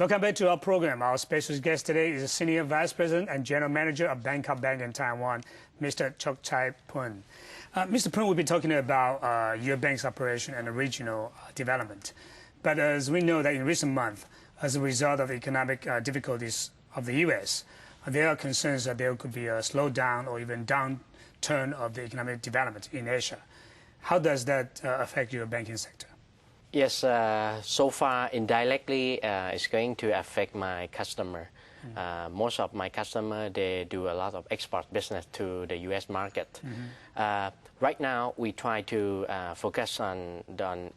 Welcome back to our program. Our special guest today is a Senior Vice President and General Manager of Bangkok Bank in Taiwan, Mr. Chok Chai Poon. Mr. Poon will be talking about your bank's operation and regional development. But as we know that in recent months, as a result of economic difficulties of the U.S., there are concerns that there could be a slowdown or even downturn of the economic development in Asia. How does that affect your banking sector? Yes, so far indirectly it's going to affect my customer. Most of my customer, they do a lot of export business to the U.S. market. Right now, we try to focus on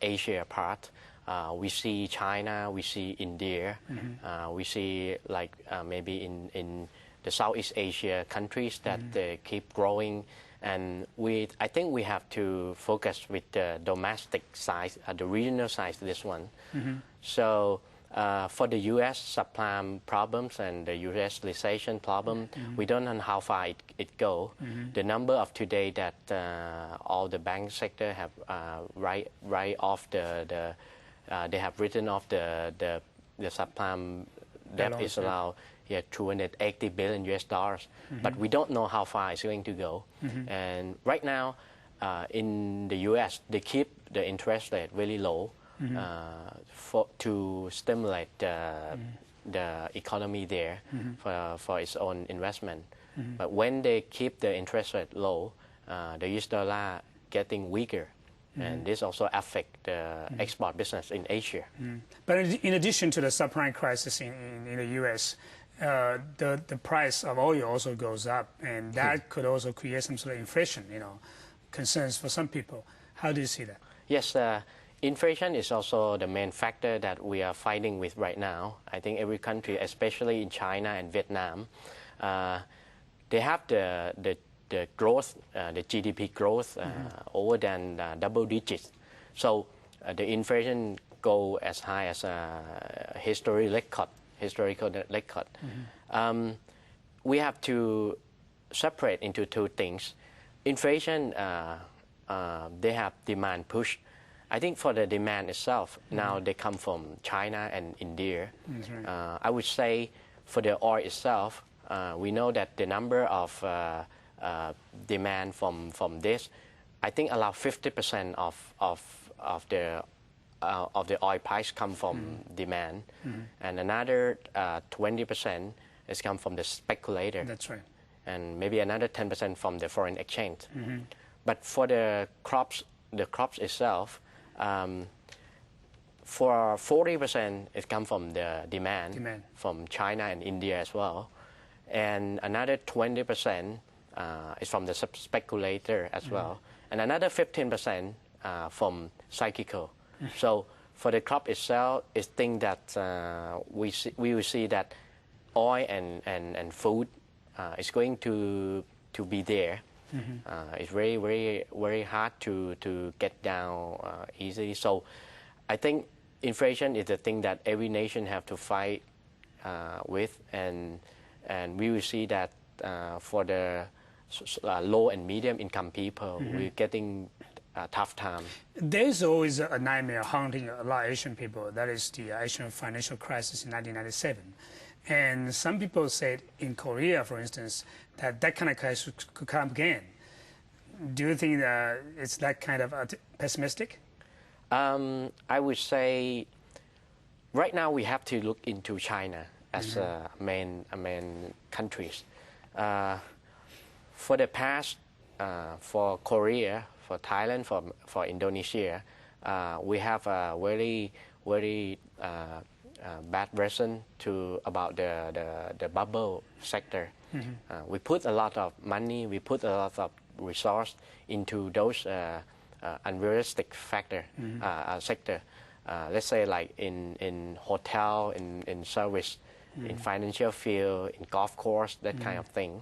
Asia part. We see China, we see India, we see like maybe in the Southeast Asia countries that they keep growing. And I think we have to focus with the domestic side, the regional side, this one. So for the U.S. subprime problems and the U.S. recession problem, we don't know how far it go. The number of today that all the bank sector have write off they have written off the subprime debt is around $280 billion US dollars, but we don't know how far it's going to go. And right now, in the U.S., they keep the interest rate really low to stimulate the economy there for its own investment. But when they keep the interest rate low, the US dollar getting weaker. And this also affects the export business in Asia. But in addition to the subprime crisis in the U.S., the price of oil also goes up, and that could also create some sort of inflation, concerns for some people. How do you see that? Yes, inflation is also the main factor that we are fighting with right now. I think every country, especially in China and Vietnam, they have the growth, the GDP growth over than double digits. So the inflation go as high as a historical record. We have to separate into two things. Inflation, they have demand push. I think for the demand itself, now they come from China and India. I would say for the oil itself, we know that the number of demand from this, I think around 50% of the oil price come from demand, and another 20% is come from the speculator. That's right. And maybe another 10% from the foreign exchange. But for the crops itself, for 40% it come from the demand from China and India as well, and another 20% is from the speculator as well, and another 15% from cyclical. So for the crop itself, it's thing that we will see that oil and food is going to be there. It's very, very, very hard to get down easily. So I think inflation is the thing that every nation have to fight with, and we will see that for the low and medium income people, we're getting a tough time. There's always a nightmare haunting a lot of Asian people. That is the Asian financial crisis in 1997. And some people said in Korea, for instance, that kind of crisis could come again. Do you think that it's that kind of pessimistic? I would say right now we have to look into China as a main countries. For the past, for Korea, for Thailand, for Indonesia, we have a very, very bad version about the bubble sector. We put a lot of money, we put a lot of resource into those unrealistic sector. Let's say like in hotel, in service, in financial field, in golf course, that kind of thing.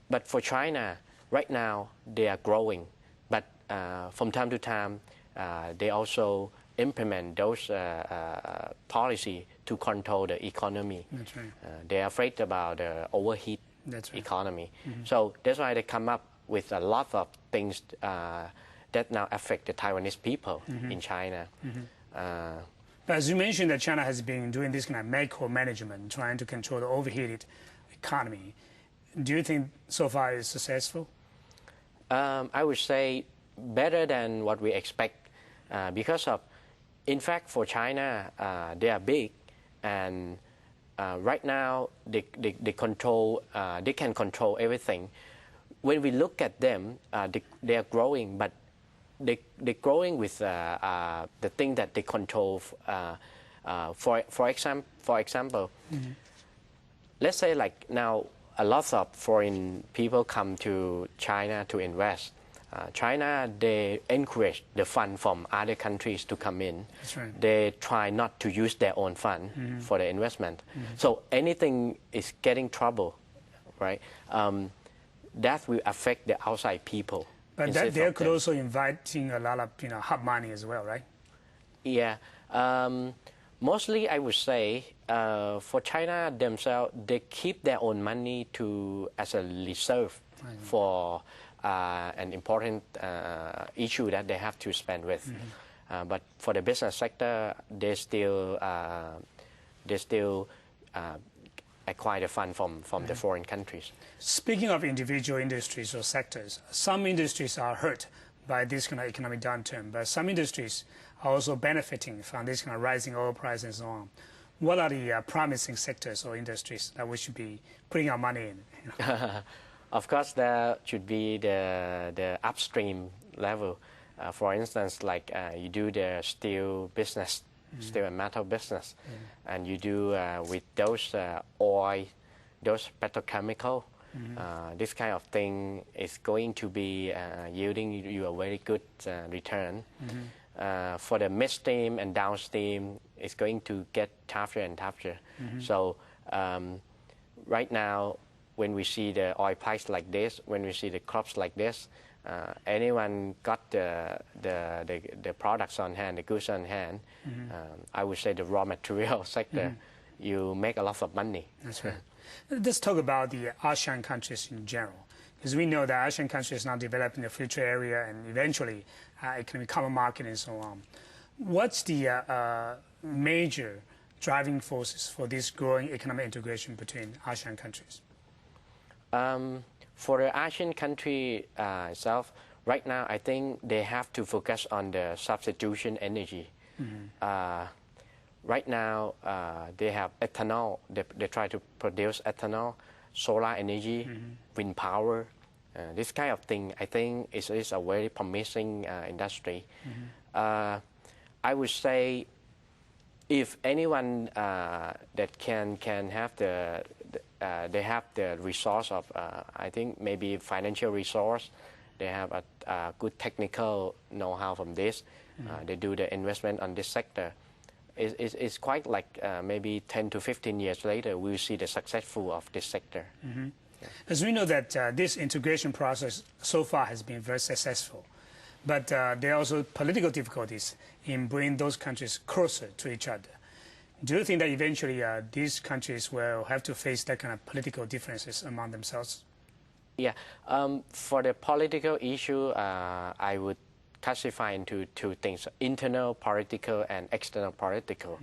But for China, right now they are growing, but from time to time they also implement those policy to control the economy. That's right. They are afraid about the overheat economy. So that's why they come up with a lot of things that now affect the Taiwanese people in China. But as you mentioned that China has been doing this kind of macro-management, trying to control the overheated economy. Do you think so far it's successful? I would say better than what we expect because of, in fact, for China, they are big and right now they control, they can control everything. When we look at them, they are growing, but they're growing with the thing that they control. For example, let's say like now a lot of foreign people come to China to invest. China, they encourage the fund from other countries to come in. That's right. They try not to use their own fund for the investment. So anything is getting trouble, right? That will affect the outside people. But that they could also inviting a lot of hot money as well, right? Yeah. Mostly, I would say for China themselves, they keep their own money as a reserve for an important issue that they have to spend with. But for the business sector, they still acquire the fund from the foreign countries. Speaking of individual industries or sectors, some industries are hurt by this kind of economic downturn, but some industries are also benefiting from this kind of rising oil price and so on. What are the promising sectors or industries that we should be putting our money in? Of course, there should be the upstream level. For instance, like you do the steel business, steel and metal business, and you do with those oil, those petrochemical. This kind of thing is going to be yielding you a very good return. For the midstream and downstream, it's going to get tougher and tougher. So right now, when we see the oil price like this, when we see the crops like this, anyone got the products on hand, the goods on hand, I would say the raw material sector, you make a lot of money. That's right. Let's talk about the ASEAN countries in general, because we know that ASEAN countries now developing a free trade area and eventually it can become a market and so on. What's the major driving forces for this growing economic integration between ASEAN countries? For the ASEAN country itself, right now I think they have to focus on the substitution energy. Right now they have ethanol. They try to produce ethanol, solar energy, wind power. This kind of thing I think is a very promising industry. I would say if anyone that can have they have the resource of, I think maybe financial resource, they have a good technical know-how from this, they do the investment on this sector. It's quite like maybe 10 to 15 years later, we'll see the successful of this sector. Yeah. As we know that this integration process so far has been very successful, but there are also political difficulties in bringing those countries closer to each other. Do you think that eventually these countries will have to face that kind of political differences among themselves? Yeah, for the political issue, I would classify into two things: internal political and external political.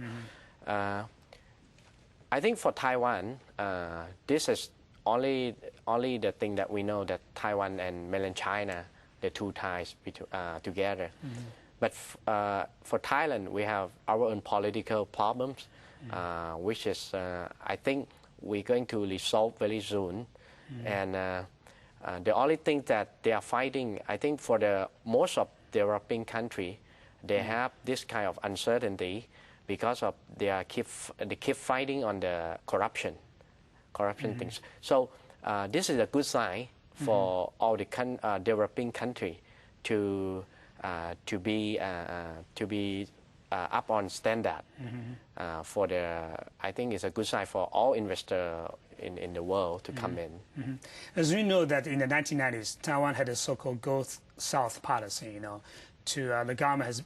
I think for Taiwan, this is only the thing that we know, that Taiwan and mainland China, the two ties together. But for Thailand, we have our own political problems, which is, I think, we're going to resolve very soon. And the only thing that they are fighting, I think, for the most of developing country, they have this kind of uncertainty because of they keep fighting on the corruption things. So this is a good sign for all the developing country to be up on standard. For I think it's a good sign for all investors in the world to come in. As we know that in the 1990s, Taiwan had a so-called Go South policy. The government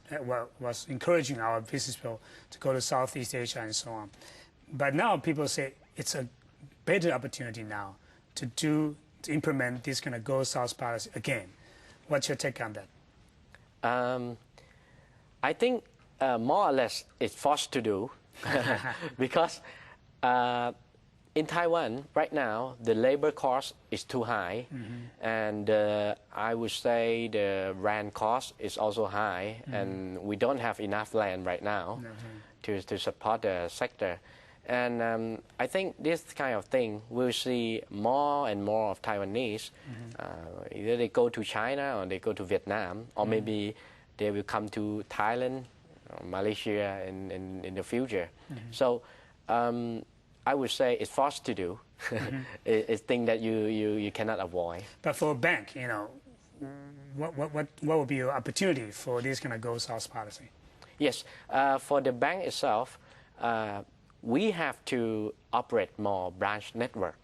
was encouraging our business people to go to Southeast Asia and so on. But now people say it's a better opportunity now to implement this kind of Go South policy again. What's your take on that? I think more or less it's forced to do because in Taiwan right now the labor cost is too high, and I would say the rent cost is also high, and we don't have enough land right now to support the sector. And I think this kind of thing we'll see more and more of Taiwanese. Either they go to China or they go to Vietnam, or maybe they will come to Thailand or Malaysia in the future. So I would say it's forced to do. It's thing that you cannot avoid. But for a bank, you know, what would be your opportunity for this kind of go south policy? Yes, for the bank itself, we have to operate more branch network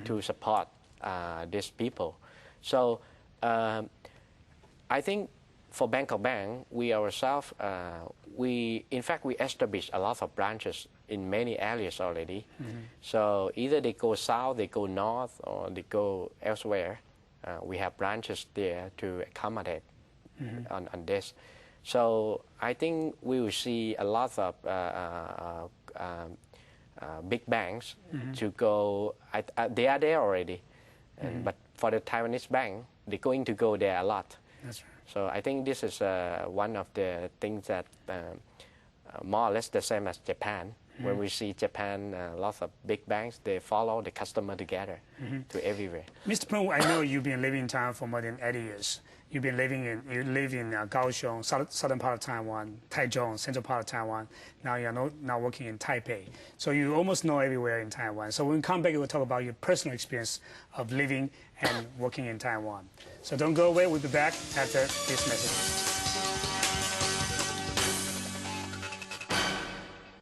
to support these people. So I think for Bangkok Bank, we ourselves, in fact, we established a lot of branches in many areas already. So either they go south, they go north, or they go elsewhere. We have branches there to accommodate on this. So I think we will see a lot of big banks to go. They are there already, but for the Taiwanese bank, they're going to go there a lot. That's right. So I think this is one of the things that more or less the same as Japan. When we see Japan, lots of big banks, they follow the customer together to everywhere. Mr. Poon, I know you've been living in Taiwan for more than 80 years. You live in Kaohsiung, southern part of Taiwan, Taichung, central part of Taiwan. Now you're now working in Taipei. So you almost know everywhere in Taiwan. So when we come back, we'll talk about your personal experience of living and working in Taiwan. So don't go away. We'll be back after this message.